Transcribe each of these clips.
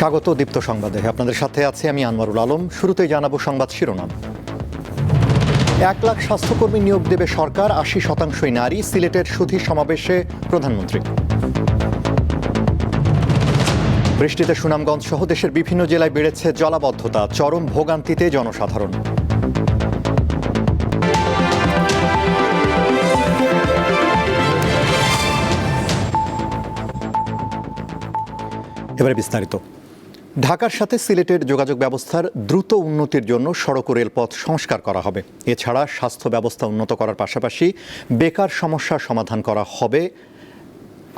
স্বাগত দীপ্ত সংবাদে। আপনাদের সাথে আছি আমি আনোয়ারুল আলম। শুরুতেই জানাবো সংবাদ শিরোনাম। 1 লাখ স্বাস্থ্যকর্মী নিয়োগ দেবে সরকার, 80% নারী। সিলেটের সুধী সমাবেশে প্রধানমন্ত্রী। বৃষ্টিতে সুনামগঞ্জ সহ দেশের বিভিন্ন জেলায় বেড়েছে জলাবদ্ধতা, চরম ভোগান্তিতে জনসাধারণ। এবারে বিস্তারিত। ঢাকার সাথে সিলেটের যোগাযোগ ব্যবস্থার দ্রুত উন্নতির জন্য সড়ক ও রেলপথ সংস্কার করা হবে। এছাড়া স্বাস্থ্য ব্যবস্থা উন্নত করার পাশাপাশি বেকার সমস্যার সমাধান করা হবে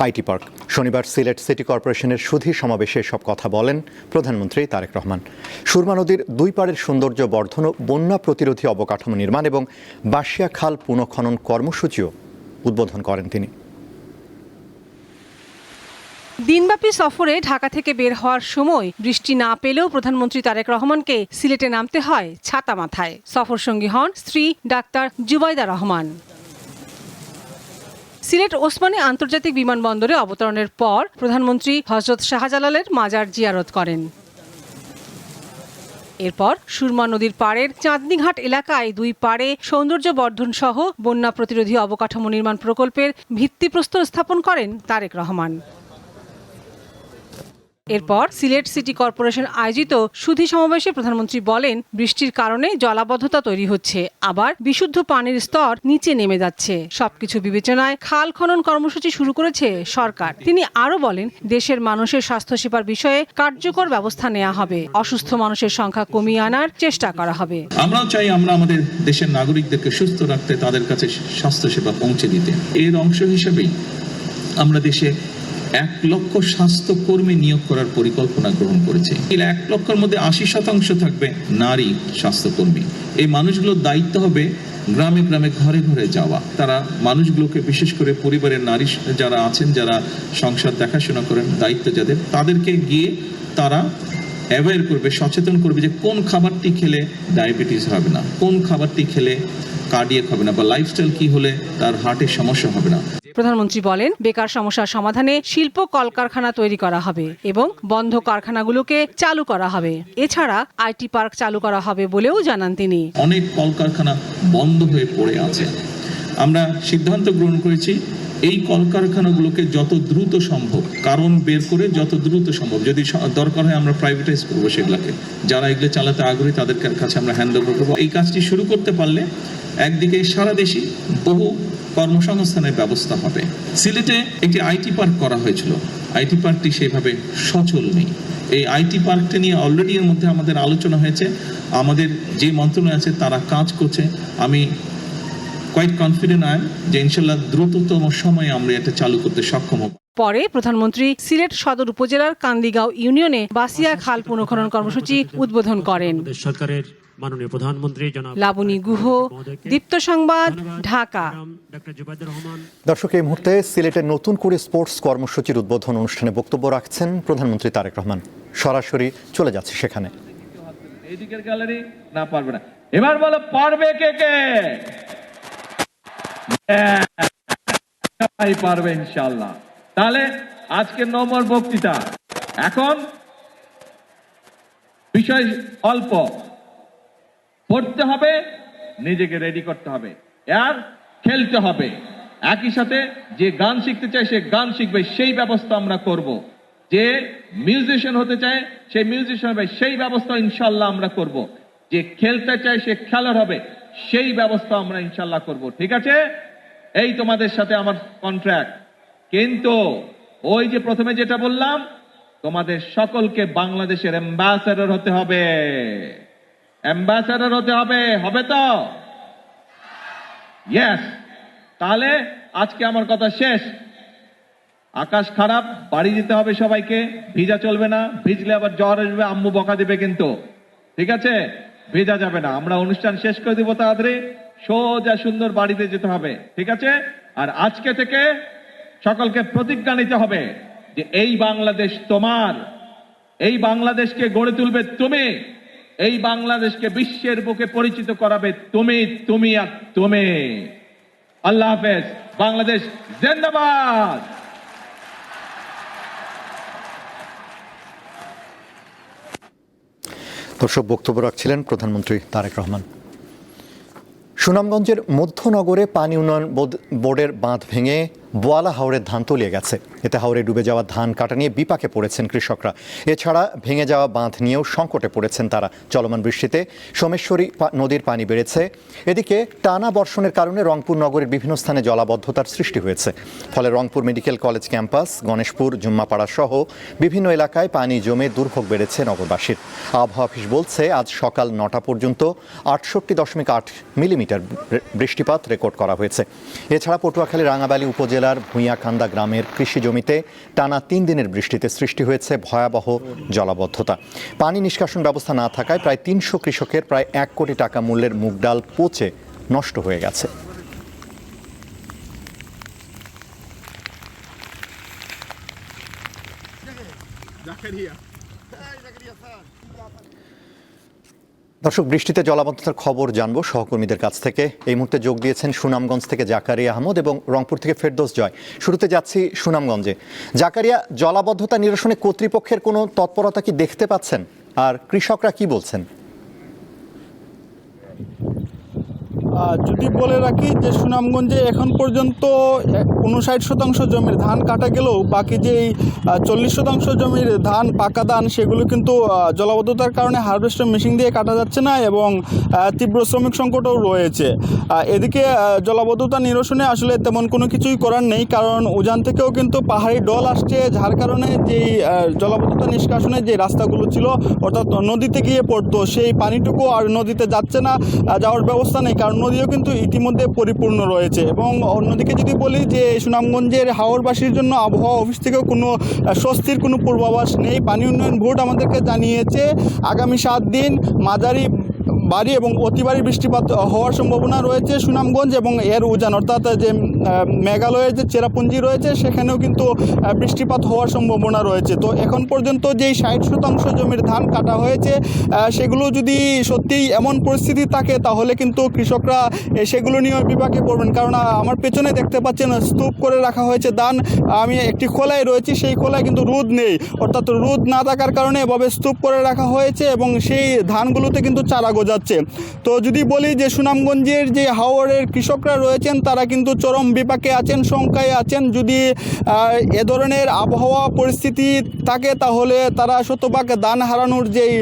আইটি পার্ক। শনিবার সিলেট সিটি কর্পোরেশনের সুধী সমাবেশে এসব কথা বলেন প্রধানমন্ত্রী তারেক রহমান। সুরমা নদীর দুই পাড়ের সৌন্দর্য বর্ধন, বন্যা প্রতিরোধী অবকাঠামো নির্মাণ এবং বাঁশিয়া খাল পুনঃখনন কর্মসূচিও উদ্বোধন করেন তিনি। দিনব্যাপী সফরে ঢাকা থেকে বের হওয়ার সময় বৃষ্টি না পেলেও প্রধানমন্ত্রী তারেক রহমানকে সিলেটে নামতে হয় ছাতা মাথায়। সফর সঙ্গী হন স্ত্রী ডাক্তার জুবাইদা রহমান। সিলেট ওসমানী আন্তর্জাতিক বিমানবন্দরে অবতরণের পর প্রধানমন্ত্রী হযরত শাহজালালের মাজার জিয়ারত করেন। এরপর সুরমা নদীর পাড়ের চাঁদনীঘাট এলাকায় দুই পাড়ে সৌন্দর্য বর্ধন সহ বন্যা প্রতিরোধী অবকাঠামো নির্মাণ প্রকল্পের ভিত্তিপ্রস্তর স্থাপন করেন তারেক রহমান। এরপর সিলেট সিটি কর্পোরেশন আয়োজিত সুধী সমাবেশে প্রধানমন্ত্রী বলেন, বৃষ্টির কারণে জলাবদ্ধতা তৈরি হচ্ছে, আবার বিশুদ্ধ পানির স্তর নিচে নেমে যাচ্ছে। সবকিছু বিবেচনায় খাল খনন কর্মসূচি শুরু করেছে সরকার। তিনি আরো বলেন, দেশের মানুষের স্বাস্থ্যসেবার বিষয়ে কার্যকর ব্যবস্থা নেওয়া হবে। অসুস্থ মানুষের সংখ্যা কমিয়ে আনার চেষ্টা করা হবে। আমরাও চাই আমরা আমাদের দেশের নাগরিকদেরকে সুস্থ রাখতে, তাদের কাছে স্বাস্থ্যসেবা পৌঁছে দিতে। এর অংশ হিসেবেই আমরা দেশে 1 লক্ষ স্বাস্থ্যকর্মী নিয়োগ করার পরিকল্পনা গ্রহণ করেছে। এই 1 লক্ষের মধ্যে 80% থাকবে নারী স্বাস্থ্যকর্মী। এই মানুষগুলোর দায়িত্ব হবে গ্রামে গ্রামে ঘরে ঘরে যাওয়া। তারা মানুষগুলোকে, বিশেষ করে পরিবারের নারী যারা আছেন, যারা সংসার দেখাশোনা করেন, দায়িত্ব যাদের, তাদেরকে গিয়ে তারা অ্যাওয়্যার করবে, সচেতন করবে যে কোন খাবারটি খেলে ডায়াবেটিস হবে না, কোন খাবারটি খেলে কার্ডিয়াক হবে না, বা লাইফস্টাইল কি হলে তার হার্টের সমস্যা হবে না। প্রধানমন্ত্রী বলেন, বেকার সমস্যার সমাধানে শিল্প কলকারখানা তৈরি করা হবে এবং বন্ধ কারখানাগুলোকে চালু করা হবে। এছাড়া আইটি পার্ক চালু করা হবে বলেও জানান তিনি। অনেক কলকারখানা বন্ধ হয়ে পড়ে আছে। আমরা সিদ্ধান্ত গ্রহণ করেছি এই কলকারখানাগুলোকে যত দ্রুত সম্ভব কারণ বের করে যত দ্রুত সম্ভব, যদি দরকার হয় আমরা প্রাইভেটাইজ করবো সেগুলোকে। যারা এগুলো চালাতে আগ্রহী তাদের কাছে আমরা হ্যান্ড ওভার করবো। এই কাজটি শুরু করতে পারলে একদিকে সারা দেশে বহু কর্মসংস্থানের ব্যবস্থা হবে। সিলেটে একটি আইটি পার্ক করা হয়েছিল, আইটি পার্কটি সেভাবে সচল নেই। এই আইটি পার্কটি নিয়ে অলরেডি এর মধ্যে আমাদের আলোচনা হয়েছে। আমাদের যে মন্ত্রণালয় আছে তারা কাজ করছে। আমি কোয়াইট কনফিডেন্ট আই যে ইনশাআল্লাহ দ্রুততম সময়ে আমরা এটা চালু করতে সক্ষম হব। পরে প্রধানমন্ত্রী সিলেট সদর উপজেলার কান্দিগাঁও ইউনিয়নে বাঁশিয়া খাল পুনঃখনন কর্মসূচি উদ্বোধন করেন। সরকারের মাননীয় প্রধানমন্ত্রী লাবণী গুহ, দীপ্ত সংবাদ, ঢাকা। দর্শক, এই মুহূর্তে সিলেটের নতুন করে স্পোর্টস কর্মসূচির উদ্বোধন অনুষ্ঠানে বক্তব্য রাখছেন প্রধানমন্ত্রী তারেক রহমান। সরাসরি চলে যাচ্ছে সেখানে। এইদিকের গ্যালারি না পারবে না, এবার বলো পারবে কে কে? পারবে ইনশাআল্লাহ। তাহলে আজকে নম্বর বক্তৃতা। এখন বিষয় অল্প, পড়তে হবে, নিজেকে রেডি করতে হবে, আর খেলতে হবে। একই সাথে যে গান শিখতে চায় সে গান শিখবে, সেই ব্যবস্থা আমরা করব। যে মিউজিশিয়ান হতে চায় সেই মিউজিশিয়ান হবে, সেই ব্যবস্থা ইনশাআল্লাহ আমরা করব। যে খেলতে চায় সে খেলার হবে, সেই ব্যবস্থা আমরা ইনশাআল্লাহ করব। ঠিক আছে? এই তোমাদের সাথে আমার কন্ট্রাক্ট। কিন্তু ওই যে প্রথমে যেটা বললাম, তোমাদের সকলকে বাংলাদেশের অ্যাম্বাসেডর হতে হবে। অ্যাম্বাসেডর হতে হবে, হবে তো? ইয়েস। তাহলে আজকে আমার কথা শেষ। আকাশ খারাপ, বাড়ি যেতে হবে সবাইকে। ভিজা চলবে না, ভিজলে আবার জ্বর আসবে, আম্মু বকা দিবে কিন্তু। ঠিক আছে? ভেজা যাবে না। আমরা অনুষ্ঠান শেষ করে দিব তাড়াতাড়ি, সোজা সুন্দর বাড়িতে যেতে হবে। ঠিক আছে? আর আজকে থেকে সকলকে প্রতিজ্ঞা নিতে হবে যে এই বাংলাদেশ তোমার, এই বাংলাদেশকে গড়ে তুলবে তুমি, এই বাংলাদেশকে বিশ্বের বুকে পরিচিত করাবে তুমি, তুমি আর তুমি। আল্লাহ হাফেজ। বাংলাদেশ জিন্দাবাদ। দর্শক, বক্তব্য রাখছিলেন প্রধানমন্ত্রী তারেক রহমান। সুনামগঞ্জের মধ্যনগরে পানি উন্নয়ন বোর্ডের বাঁধ ভেঙে বোয়ালা হাওরের ধান তলিয়ে গেছে। এতে হাওরে ডুবে যাওয়া ধান কাটা নিয়ে বিপাকে পড়েছেন কৃষকরা। এছাড়া ভেঙে যাওয়া বাঁধ নিয়েও সংকটে পড়েছেন তারা। চলমান বৃষ্টিতে সোমেশ্বরী নদীর পানি বেড়েছে। এদিকে টানা বর্ষণের কারণে রংপুর নগরের বিভিন্ন স্থানে জলাবদ্ধতার সৃষ্টি হয়েছে। ফলে Rangpur medical college campus, Ganeshpur, Jummapara সহ বিভিন্ন এলাকায় পানি জমে দুর্ভোগ বেড়েছে নগরবাসীর। আবহাওয়া অফিস বলছে আজ সকাল 9টা পর্যন্ত 68.8 মিলিমিটার বৃষ্টিপাত রেকর্ড করা হয়েছে। এছাড়া পটুয়াখালী রাঙাবালী উপজেলার ভুঁইয়াকান্দা গ্রামের কৃষি জমিতে টানা 3 দিনের বৃষ্টিতে সৃষ্টি হয়েছে ভয়াবহ জলাবদ্ধতা। পানি নিষ্কাশন ব্যবস্থা না থাকায় প্রায় 300 কৃষকের প্রায় 1 কোটি টাকা মূল্যের মুগ ডাল পচে নষ্ট হয়ে গেছে। দর্শক, বৃষ্টিতে জলাবদ্ধতার খবর জানবো সহকর্মীদের কাছ থেকে। এই মুহূর্তে যোগ দিয়েছেন সুনামগঞ্জ থেকে জাকারিয়া আহমদ এবং রংপুর থেকে ফেরদৌস জয়। শুরুতে যাচ্ছি সুনামগঞ্জে। জাকারিয়া, জলাবদ্ধতা নিরসনে কর্তৃপক্ষের কোনো তৎপরতা কি দেখতে পাচ্ছেন, আর কৃষকরা কি বলছেন? যদি বলে রাখি যে সুনামগঞ্জে এখন পর্যন্ত 59% জমির ধান কাটা গেলেও বাকি যে 40% জমির ধান, পাকা ধান, সেগুলো কিন্তু জলাবদ্ধতার কারণে হারভেস্টার মেশিন দিয়ে কাটা যাচ্ছে না এবং তীব্র শ্রমিক সংকটও রয়েছে। এদিকে জলাবদ্ধতা নিরসনে আসলে তেমন কোনো কিছুই করার নেই, কারণ উজান থেকেও কিন্তু পাহাড়ি ঢল আসছে, যার কারণে যেই জলাবদ্ধতা নিষ্কাশনের যে রাস্তাগুলো ছিল অর্থাৎ নদীতে গিয়ে পড়তো, সেই পানিটুকু আর নদীতে যাচ্ছে না, যাওয়ার ব্যবস্থা নেই, কারণ নদীও কিন্তু ইতিমধ্যে পরিপূর্ণ রয়েছে। এবং অন্যদিকে যদি বলি যে সুনামগঞ্জের হাওরবাসীর জন্য আবহাওয়া অফিস থেকেও কোনো স্বস্তির কোনো পূর্বাভাস নেই। পানি উন্নয়ন বোর্ড আমাদেরকে জানিয়েছে আগামী 7 দিন মাঝারি ভারী এবং অতি ভারী বৃষ্টিপাত হওয়ার সম্ভাবনা রয়েছে সুনামগঞ্জ এবং এর উজান অর্থাৎ যে মেঘালয়ের যে চেরাপুঞ্জি রয়েছে সেখানেও কিন্তু বৃষ্টিপাত হওয়ার সম্ভাবনা রয়েছে। তো এখন পর্যন্ত যেই 60% জমির ধান কাটা হয়েছে সেগুলো যদি সত্যিই এমন পরিস্থিতি থাকে তাহলে কিন্তু কৃষকরা সেগুলো নিয়ে বিপাকে পড়বেন। কারণ আমার পেছনে দেখতে পাচ্ছেন স্তূপ করে রাখা হয়েছে ধান। আমি একটি খোলায় রয়েছি, সেই খোলায় কিন্তু রোদ নেই, অর্থাৎ রোদ না থাকার কারণে এভাবে স্তূপ করে রাখা হয়েছে এবং সেই ধানগুলোতে কিন্তু চারা গজাচ্ছে। তো যদি বলি যে সুনামগঞ্জের যে হাওরের কৃষকরা রয়েছেন তারা কিন্তু চরম বিপাকে আছেন, শঙ্কায় আছেন। যদি এ ধরনের আবহাওয়া পরিস্থিতি থাকে তাহলে তারা শতভাগ ধান হারানোর যেই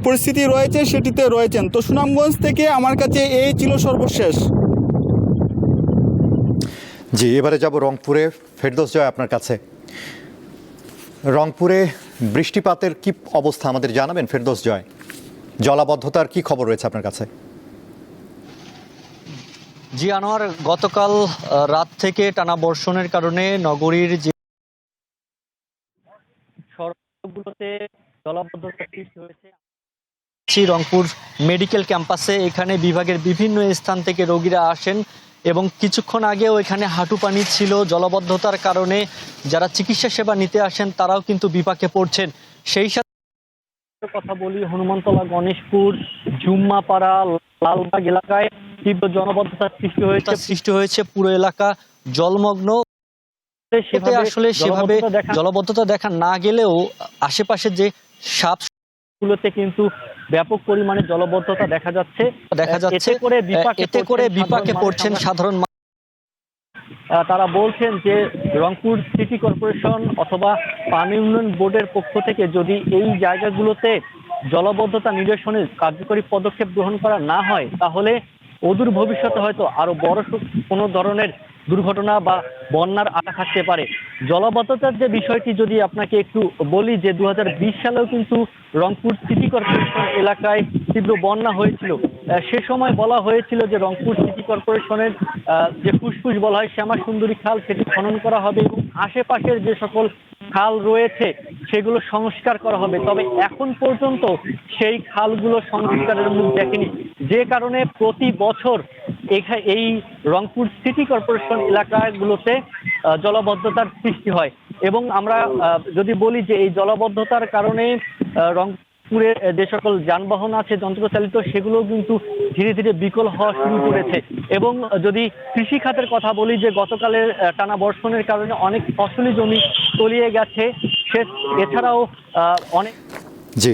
পরিস্থিতি রয়েছে সেটিতে রয়েছেন। তো সুনামগঞ্জ থেকে আমার কাছে এই ছিল সর্বশেষ। জি, এবারে যাব রংপুরে। ফেরদৌস জয়, আপনার কাছে। রংপুরে বৃষ্টিপাতের কি অবস্থা আমাদের জানাবেন ফেরদৌস জয়? জলাবদ্ধতার কি খবর রয়েছে আপনার কাছে? জি আনোয়ার, গতকাল রাত থেকে টানা বর্ষণের কারণে নগরীর যে সড়কগুলোতে জলাবদ্ধতার সৃষ্টি হয়েছে। রংপুর মেডিকেল ক্যাম্পাসে, এখানে বিভাগের বিভিন্ন স্থান থেকে রোগীরা আসেন এবং কিছুক্ষণ আগেও এখানে হাঁটু পানি ছিল। জলাবদ্ধতার কারণে যারা চিকিৎসা সেবা নিতে আসেন তারাও কিন্তু বিপাকে পড়ছেন। সেই সাথে কথা বলি, হনুমানতলা, গণেশপুর, জুম্মাপাড়া, লালবাগ এলাকায় তীব্র জলাবদ্ধতার সৃষ্টি হয়েছে। পুরো এলাকা জলমগ্ন। সেভাবে জলাবদ্ধতা দেখা না গেলেও আশেপাশে যে সাপগুলোতে কিন্তু ব্যাপক পরিমাণে জলাবদ্ধতা দেখা যাচ্ছে। এতে করে বিপাকে পড়ছেন সাধারণ মানুষ। তারা বলছেন যে রংপুর সিটি কর্পোরেশন অথবা পানি উন্নয়ন বোর্ডের পক্ষ থেকে যদি এই জায়গাগুলোতে জলাবদ্ধতা নিরসনে কার্যকরী পদক্ষেপ গ্রহণ করা না হয় তাহলে অদূর ভবিষ্যতে হয়তো আরো বড় কোনো ধরনের দুর্ঘটনা বা বন্যার আশা থাকতে পারে। জলাবদ্ধতার যে বিষয়টি যদি আপনাকে একটু বলি যে 2020 সালেও কিন্তু রংপুর সিটি কর্পোরেশন এলাকায় তীব্র বন্যা হয়েছিল। সে সময় বলা হয়েছিল যে রংপুর সিটি কর্পোরেশনের যে ফুসফুস বলা হয় শ্যামা সুন্দরী খাল, সেটি খনন করা হবে এবং আশেপাশের যে সকল খাল রয়েছে সেগুলো সংস্কার করা হবে। তবে এখন পর্যন্ত সেই খালগুলো সংস্কারের মুখ দেখেনি, যে কারণে প্রতি বছর এই রংপুর সিটি কর্পোরেশন এলাকাগুলোতে জলাবদ্ধতার সৃষ্টি হয়। এবং আমরা যদি বলি যে এই জলাবদ্ধতার কারণে রংপুরে যে সকল যানবাহন আছে যন্ত্রচালিত সেগুলো কিন্তু ধীরে ধীরে বিকল হওয়া শুরু করেছে। এবং যদি কৃষি খাতের কথা বলি যে গতকালের টানা বর্ষণের কারণে অনেক ফসলি জমি তলিয়ে গেছে, এছাড়াও অনেক। জি,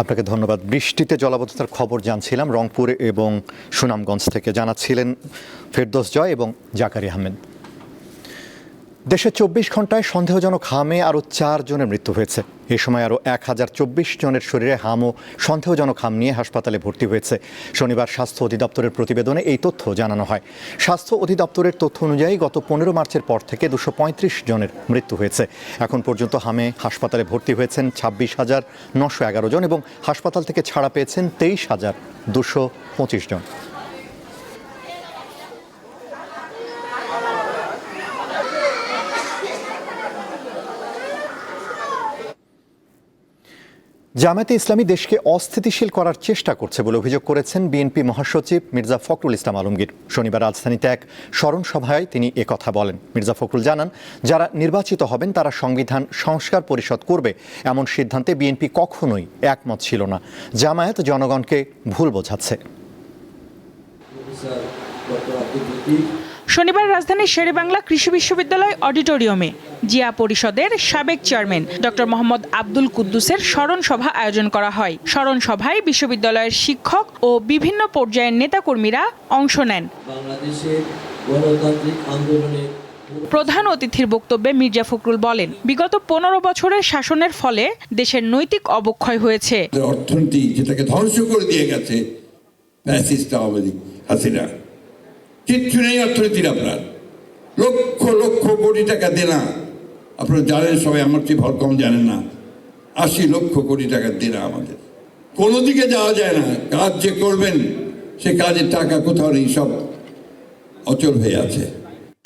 আপনাকে ধন্যবাদ। বৃষ্টিতে জলাবদ্ধতার খবর জানছিলাম রংপুর এবং সুনামগঞ্জ থেকে, জানাচ্ছিলেন ফেরদৌস জয় এবং জাকারি আহমেদ। দেশে 24 ঘন্টায় সন্দেহজনক হামে আরও 4 জনের মৃত্যু হয়েছে। এ সময় আরও 1024 জনের শরীরে হাম ও সন্দেহজনক হাম নিয়ে হাসপাতালে ভর্তি হয়েছে। শনিবার স্বাস্থ্য অধিদপ্তরের প্রতিবেদনে এই তথ্য জানানো হয়। স্বাস্থ্য অধিদপ্তরের তথ্য অনুযায়ী গত 15 মার্চের পর থেকে 235 জনের মৃত্যু হয়েছে। এখন পর্যন্ত হামে হাসপাতালে ভর্তি হয়েছেন 26,911 জন এবং হাসপাতাল থেকে ছাড়া পেয়েছেন 23,225 জন। জামায়াতে ইসলামী দেশকে অস্থিতিশীল করার চেষ্টা করছে বলে অভিযোগ করেছেন বিএনপি মহাসচিব মির্জা ফখরুল ইসলাম আলমগীর। শনিবার রাজধানীতে এক স্মরণ সভায় তিনি একথা বলেন। মির্জা ফখরুল জানান, যারা নির্বাচিত হবেন তারা সংবিধান সংস্কার পরিষদ করবে এমন সিদ্ধান্তে বিএনপি কখনোই একমত ছিল না। জামায়াত জনগণকে ভুল বোঝাচ্ছে। শনিবার রাজধানীর শেরেবাংলা কৃষি বিশ্ববিদ্যালয় অডিটোরিয়ামে জিয়া পরিষদের সাবেক চেয়ারম্যান ডক্টর মোহাম্মদ আব্দুল কুদ্দুসের স্মরণ সভা আয়োজন করা হয়। স্মরণ সভায় বিশ্ববিদ্যালয়ের শিক্ষক ও বিভিন্ন পর্যায়ের নেতাকর্মীরা অংশ নেন। প্রধান অতিথির বক্তব্যে মির্জা ফখরুল বলেন, বিগত 15 বছরের শাসনের ফলে দেশের নৈতিক অবক্ষয় হয়েছে। অর্থনীতি যেটাকে ধ্বংস করে দিয়ে গেছে ফ্যাসিস্ট আওয়ামী লীগ হাসিনা, কিচ্ছু নেই অর্থনীতির। আপনার লক্ষ লক্ষ কোটি টাকা দেনা, আপনারা জানেন সবাই, আমার চেয়ে ভর কম জানেন না, 80 লক্ষ কোটি টাকা দেনা আমাদের। কোনো দিকে যাওয়া যায় না, কাজ যে করবেন সে কাজের টাকা কোথাও নেই, সব অচল হয়ে আছে।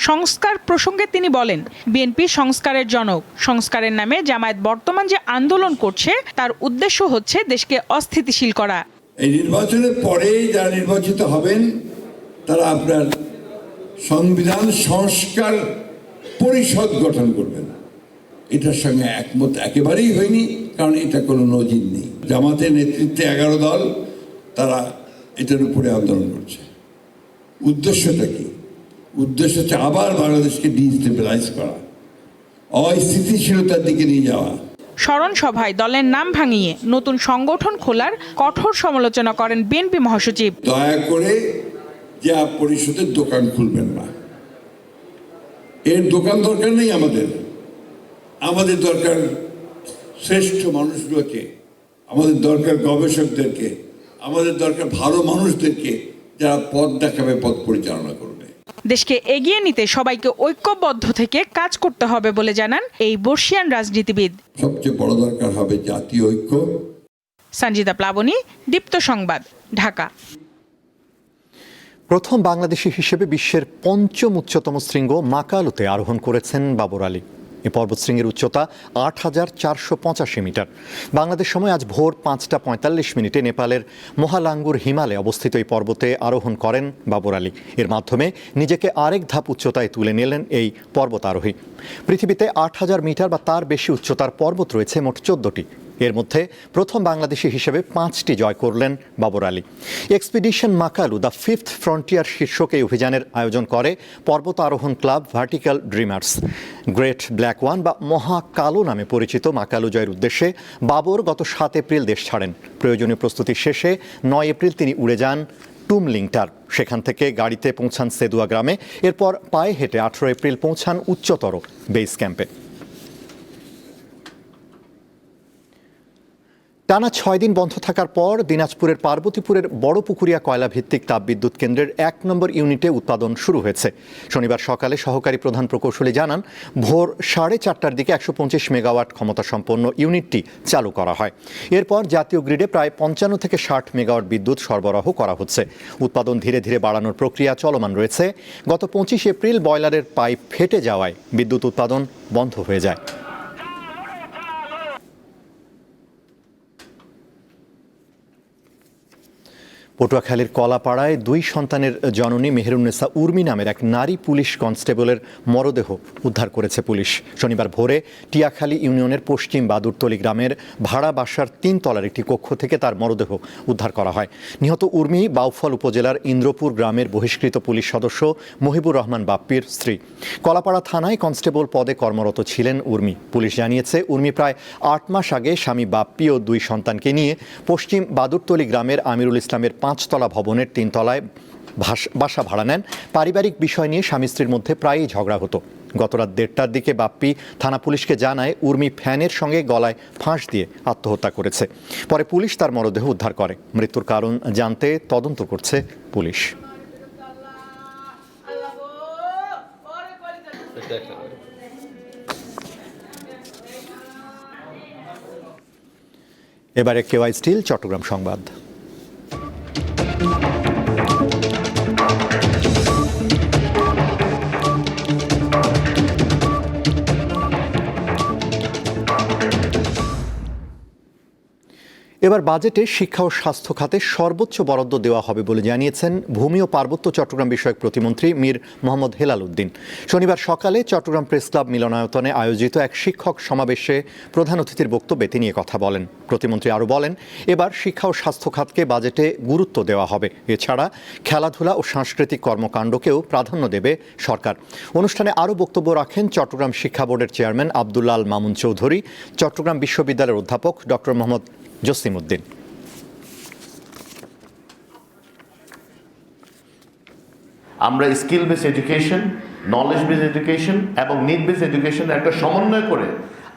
সংস্কার প্রসঙ্গে তিনি বলেন, বিএনপি সংস্কারের জনক। সংস্কারের নামে জামায়াত বর্তমান যে আন্দোলন করছে তার উদ্দেশ্য হচ্ছে দেশকে অস্থিতিশীল করা। এই নির্বাচনের পরে যারা নির্বাচিত হবেন তারা আপনার সংবিধান সংস্কার পরিষদ গঠন করবেন। এটার সঙ্গে একমত একেবারেই হয়নি, কারণ এটা কোনো নজির নেই। জামাতের নেতৃত্বে 11 দল তারা এটার উপরে আন্দোলন করছে। উদ্দেশ্যটা কি? উদ্দেশ্য হচ্ছে আবার বাংলাদেশকে ডিস্টেবিলাইজ করা, অস্থিতিশীলতার দিকে নিয়ে যাওয়া। স্মরণ সভায় দলের নাম ভাঙিয়ে নতুন সংগঠন খোলার কঠোর সমালোচনা করেন বিএনপি মহাসচিব। দয়া করে যা পরিষদের দোকান খুলবেন না, এর দোকান দরকার নেই আমাদের। আমাদের দরকার শ্রেষ্ঠ মানুষগুলোকে, আমাদের দরকার গবেষকদেরকে, আমাদের দরকার ভালো মানুষদেরকে যারা পথ দেখাবে, পথ পরিচালনা করবে। দেশকে এগিয়ে নিতে সবাইকে ঐক্যবদ্ধ থেকে কাজ করতে হবে বলে জানান এই বর্ষিয়ান রাজনীতিবিদ। সবচেয়ে বড় দরকার হবে জাতীয় ঐক্য। সঞ্জিতা প্লাবনী, দীপ্ত সংবাদ, ঢাকা। প্রথম বাংলাদেশি হিসেবে বিশ্বের 5ম উচ্চতম শৃঙ্গ মাকালুতে আরোহণ করেছেন বাবর আলী। এ পর্বতশৃঙ্গের উচ্চতা 8,485 মিটার। বাংলাদেশ সময় আজ ভোর 5:45 নেপালের মোহালাঙ্গুর হিমালয়ে অবস্থিত এই পর্বতে আরোহণ করেন বাবর আলী। এর মাধ্যমে নিজেকে আরেক ধাপ উচ্চতায় তুলে নিলেন এই পর্বত আরোহী। পৃথিবীতে 8,000 মিটার বা তার বেশি উচ্চতার পর্বত রয়েছে মোট 14টি। এর মধ্যে প্রথম বাংলাদেশি হিসেবে 5টি জয় করলেন Babar Ali. Expedition Makalu the 5th frontier শীর্ষক এই অভিযানের আয়োজন করে পর্বত আরোহণ club vertical dreamers. Great black one বা মহা কালো নামে পরিচিত মাকালু জয়ের উদ্দেশ্যে বাবর গত 7 এপ্রিল দেশ ছাড়েন। প্রয়োজনীয় প্রস্তুতি শেষে 9 এপ্রিল তিনি উড়ে যান টুমলিংটার। সেখান থেকে গাড়িতে পৌঁছান সেদুয়া গ্রামে। এরপর পায়ে হেঁটে 18 এপ্রিল পৌঁছান উচ্চতর বেস ক্যাম্পে। টানা 6 দিন বন্ধ থাকার পর দিনাজপুরের পার্বতীপুরের বড়পুকুরিয়া কয়লা ভিত্তিক তাপবিদ্যুৎ কেন্দ্রের 1 নম্বর ইউনিটে উৎপাদন শুরু হয়েছে। শনিবার সকালে সহকারী প্রধান প্রকৌশলী জানান, ভোর 4:30টার দিকে 125 মেগাওয়াট ক্ষমতা সম্পন্ন ইউনিটটি চালু করা হয়। এরপর জাতীয় গ্রিডে প্রায় 55 থেকে 60 মেগাওয়াট বিদ্যুৎ সরবরাহ করা হচ্ছে। উৎপাদন ধীরে ধীরে বাড়ানোর প্রক্রিয়া চলমান রয়েছে। গত 25 এপ্রিল বয়লারের পাইপ ফেটে যাওয়ায় বিদ্যুৎ উৎপাদন বন্ধ হয়ে যায়। পটুয়াখালীর কলাপাড়ায় 2 সন্তানের জননী মেহেরুন্নেসা উর্মি নামের এক নারী পুলিশ কনস্টেবলের মরদেহ উদ্ধার করেছে পুলিশ। শনিবার ভোরে টিয়াখালী ইউনিয়নের পশ্চিম বাদুরতলী গ্রামের ভাড়া বাসার 3 তলার একটি কক্ষ থেকে তার মরদেহ উদ্ধার করা হয়। নিহত উর্মি বাউফল উপজেলার ইন্দ্রপুর গ্রামের বহিষ্কৃত পুলিশ সদস্য মহিবুর রহমান বাপ্পির স্ত্রী। কলাপাড়া থানায় কনস্টেবল পদে কর্মরত ছিলেন উর্মি। পুলিশ জানিয়েছে উর্মি প্রায় 8 মাস আগে স্বামী বাপ্পি ও 2 সন্তানকে নিয়ে পশ্চিম বাদুরতলী গ্রামের আমিরুল ইসলামের 5 তলা ভবনের 3 তলায় বাসা ভাড়া নেন। পারিবারিক বিষয় নিয়ে স্বামী স্ত্রীর মধ্যে প্রায়ই ঝগড়া হতো। গতরাত 1:30টার দিকে বাপ্পি থানা পুলিশকে জানায় উর্মি ফ্যানের সঙ্গে গলায় ফাঁস দিয়ে আত্মহত্যা করেছে। পরে পুলিশ তার মরদেহ উদ্ধার করে। মৃত্যুর কারণ জানতে তদন্ত করছে পুলিশ। এবারে কেওয়াই স্টিল চট্টগ্রাম সংবাদ। এবার বাজেটে শিক্ষা ও স্বাস্থ্য খাতে সর্বোচ্চ বরাদ্দ দেওয়া হবে বলে জানিয়েছেন ভূমি ও পার্বত্য চট্টগ্রাম বিষয়ক প্রতিমন্ত্রী মীর মোহাম্মদ হেলাল উদ্দিন। শনিবার সকালে চট্টগ্রাম প্রেস ক্লাব মিলনায়তনে আয়োজিত এক শিক্ষক সমাবেশে প্রধান অতিথির বক্তব্যে তিনি কথা বলেন। প্রতিমন্ত্রী আরও বলেন, এবার শিক্ষা ও স্বাস্থ্য খাতকে বাজেটে গুরুত্ব দেওয়া হবে। এছাড়া খেলাধুলা ও সাংস্কৃতিক কর্মকাণ্ডকেও প্রাধান্য দেবে সরকার। অনুষ্ঠানে আরও বক্তব্য রাখেন চট্টগ্রাম শিক্ষা বোর্ডের চেয়ারম্যান আব্দুল্লাহ আল মামুন চৌধুরী, চট্টগ্রাম বিশ্ববিদ্যালয়ের অধ্যাপক ডক্টর মোহাম্মদ জসিম উদ্দিন। আমরা skill base education, knowledge base education এবং নিড বেস এডুকেশন একটা সমন্বয় করে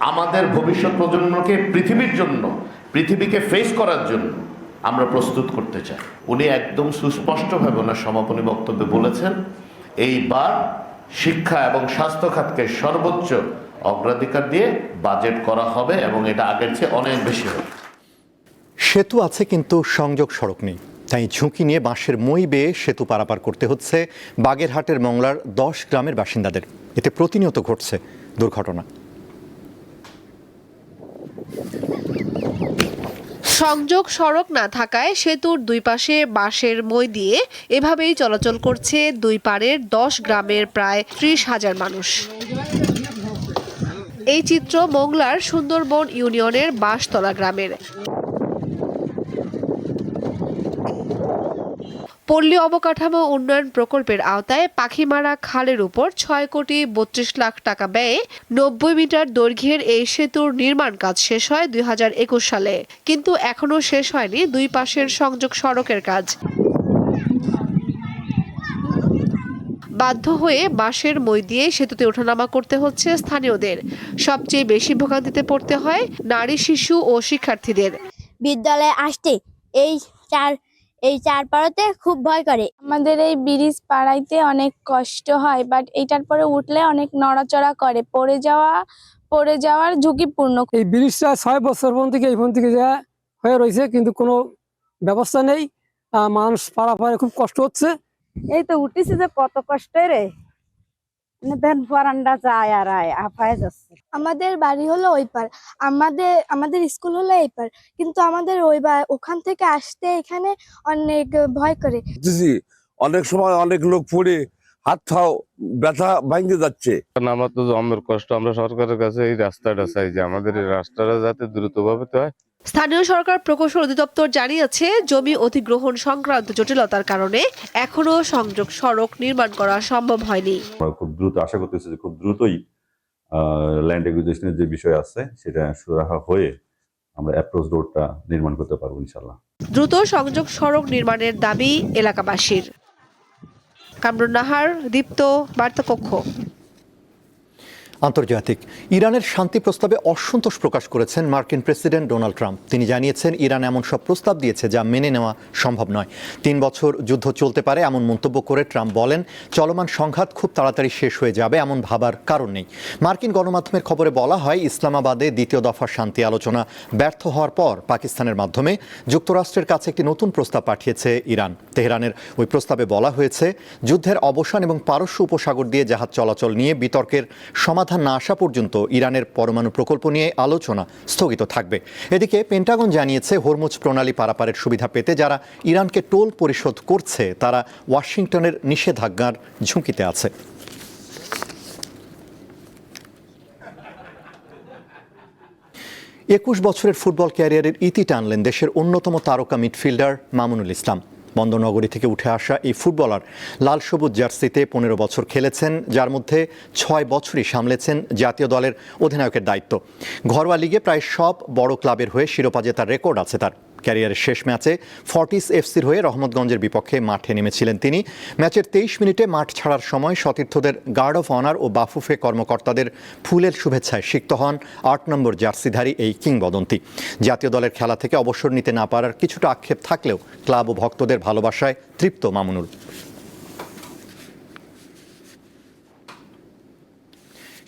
আমাদের ভবিষ্যৎ প্রজন্মকে পৃথিবীকে ফেস করার জন্য আমরা প্রস্তুত করতে চাই। উনি একদম সুস্পষ্টভাবে ওনার সমাপনী বক্তব্যে বলেছেন, এইবার শিক্ষা এবং স্বাস্থ্য খাতকে সর্বোচ্চ অগ্রাধিকার দিয়ে বাজেট করা হবে এবং এটা আগের চেয়ে অনেক বেশি হবে। সেতু আছে কিন্তু সংযোগ সড়ক নেই, তাই ঝুঁকি নিয়ে বাঁশের মই বেয়ে সেতু পারাপার করতে হচ্ছে বাগেরহাটের মংলার 10 গ্রামের বাসিন্দাদের। এতে প্রতিনিয়ত ঘটছে দুর্ঘটনা। সংযোগ সড়ক না থাকায় সেতুর 2 পাশে বাঁশের মই দিয়ে এভাবেই চলাচল করছে 2 পাড়ের 10 গ্রামের প্রায় 30,000 মানুষ। এই চিত্র মংলার সুন্দরবন ইউনিয়নের বাঁশতলা গ্রামের। পল্লী অবকাঠামো উন্নয়ন প্রকল্পের আওতায় পাখিমারা খালের উপর 6 কোটি 32 লাখ টাকা ব্যয়ে 90 মিটার দৈর্ঘ্যের এই সেতুর নির্মাণ কাজ শেষ হয় 2021 সালে, কিন্তু এখনো শেষ হয়নি 2 পাশের সংযোগ সড়কের কাজ। বাধ্য হয়ে বাঁশের মই দিয়ে সেতুতে ওঠানামা করতে হচ্ছে স্থানীয়দের। সবচেয়ে বেশি ভোগান্তিতে পড়তে হয় নারী, শিশু ও শিক্ষার্থীদের। বিদ্যালয়ে আসতে এই চার পাড়াতে খুব ভয় করে। আমাদের এই ব্রিজ পাড়াইতে অনেক কষ্ট হয়, বাট এইটার পরে উঠলে অনেক নড়াচড়া করে, পড়ে যাওয়ার ঝুঁকিপূর্ণ। এই ব্রিজটা 6 বছর থেকে এই থেকে যা হয়ে রয়েছে, কিন্তু কোনো ব্যবস্থা নেই। মানুষ পাড়াপাড়ে খুব কষ্ট হচ্ছে। এই তো উঠেছে যে কত কষ্ট রে, যায় আর আফায় যাচ্ছে। আমাদের বাড়ি হলো ওই পার, আমাদের স্কুল হলো এই পার, কিন্তু আমাদের ওখান থেকে আসতে এখানে অনেক ভয় করে। অনেক সময় অনেক লোক পড়ে হাত পাও ব্যথা ভাঙে যাচ্ছে। আমার তো জমের কষ্ট, আমরা সরকারের কাছে এই রাস্তাটা চাই যে আমাদের এই রাস্তাটা যাতে দ্রুতভাবে হয়। স্থানীয় সরকার প্রকৌশল অধিদপ্তর জানিয়েছে, জমি অধিগ্রহণ সংক্রান্ত জটিলতার কারণে এখনো সংযোগ সড়ক নির্মাণ করা সম্ভব হয়নি। খুব দ্রুত আশা করতেছি যে খুব দ্রুতই ল্যান্ড একুইজিশনের যে বিষয় আছে সেটা সুরাহা হয়ে আমরা অ্যাপ্রোচ রোডটা নির্মাণ করতে পারবো ইনশাআল্লাহ। দ্রুত সংযোগ সড়ক নির্মাণের দাবি এলাকাবাসীর। কামরুন নাহার, দীপ্ত, বার্তাকক্ষ। আন্তর্জাতিক ইরানের শান্তি প্রস্তাবে অসন্তোষ প্রকাশ করেছেন মার্কিন প্রেসিডেন্ট ডোনাল্ড ট্রাম্প। তিনি জানিয়েছেন, ইরান এমন সব প্রস্তাব দিয়েছে যা মেনে নেওয়া সম্ভব নয়। 3 বছর যুদ্ধ চলতে পারে এমন মন্তব্য করে ট্রাম্প বলেন, চলমান সংঘাত খুব তাড়াতাড়ি শেষ হয়ে যাবে এমন ভাবার কারণ নেই। মার্কিন গণমাধ্যমের খবরে বলা হয়, ইসলামাবাদে 2য় দফা শান্তি আলোচনা ব্যর্থ হওয়ার পর পাকিস্তানের মাধ্যমে যুক্তরাষ্ট্রের কাছে একটি নতুন প্রস্তাব পাঠিয়েছে ইরান। তেহরানের ওই প্রস্তাবে বলা হয়েছে, যুদ্ধের অবসান এবং পারস্য উপসাগর দিয়ে জাহাজ চলাচল নিয়ে বিতর্কের সমাধান সমাধান না আসা পর্যন্ত ইরানের পরমাণু প্রকল্প নিয়ে আলোচনা স্থগিত থাকবে। এদিকে পেন্টাগন জানিয়েছে হরমুজ প্রণালী পারাপারের সুবিধা পেতে যারা ইরানকে টোল পরিশোধ করছে তারা ওয়াশিংটনের নিষেধাজ্ঞার ঝুঁকিতে আছে। একুশ বছরের ফুটবল ক্যারিয়ারের ইতি টানলেন দেশের অন্যতম তারকা মিডফিল্ডার মামুনুল ইসলাম। বন্দরনগরী থেকে উঠে আসা এই ফুটবলার লাল সবুজ জার্সিতে 15 বছর খেলেছেন, যার মধ্যে 6 বছরই সামলেছেন জাতীয় দলের অধিনায়কের দায়িত্ব। ঘরোয়া লিগে প্রায় সব বড় ক্লাবের হয়ে শিরোপা জেতার রেকর্ড আছে তার। ক্যারিয়ারের শেষ ম্যাচে ফর্টিস এফসির হয়ে রহমতগঞ্জের বিপক্ষে মাঠে নেমেছিলেন তিনি। ম্যাচের 23 মিনিটে মাঠ ছাড়ার সময় সতীর্থদের গার্ড অফ অনার ও বাফুফে কর্মকর্তাদের ফুলের শুভেচ্ছায় সিক্ত হন 8 নম্বর জার্সিধারী এই কিংবদন্তি। জাতীয় দলের খেলা থেকে অবসর নিতে না পারার কিছুটা আক্ষেপ থাকলেও ক্লাব ও ভক্তদের ভালোবাসায় তৃপ্ত মামুনুল।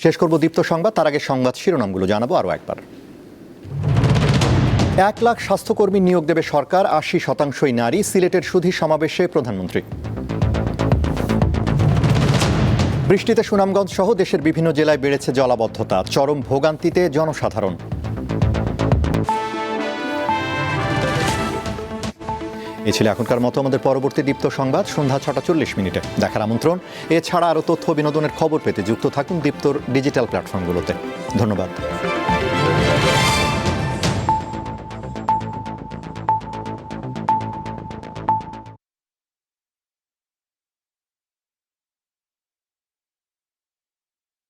শেষ করব দীপ্ত সংবাদ, তার আগে সংবাদ শিরোনামগুলো জানাবো আরও একবার। 1 লাখ স্বাস্থ্যকর্মী নিয়োগ দেবে সরকার, 80% নারী। সিলেটের সুধী সমাবেশে প্রধানমন্ত্রী। বৃষ্টিতে সুনামগঞ্জ সহ দেশের বিভিন্ন জেলায় বেড়েছে জলাবদ্ধতা, চরম ভোগান্তিতে জনসাধারণ। এ ছিল এখনকার মতো। আমাদের পরবর্তী দীপ্ত সংবাদ সন্ধ্যা 6টা 40 মিনিটে দেখার আমন্ত্রণ। এছাড়া আরও তথ্য বিনোদনের খবর পেতে যুক্ত থাকুন দীপ্তর ডিজিটাল প্ল্যাটফর্মগুলোতে। ধন্যবাদ।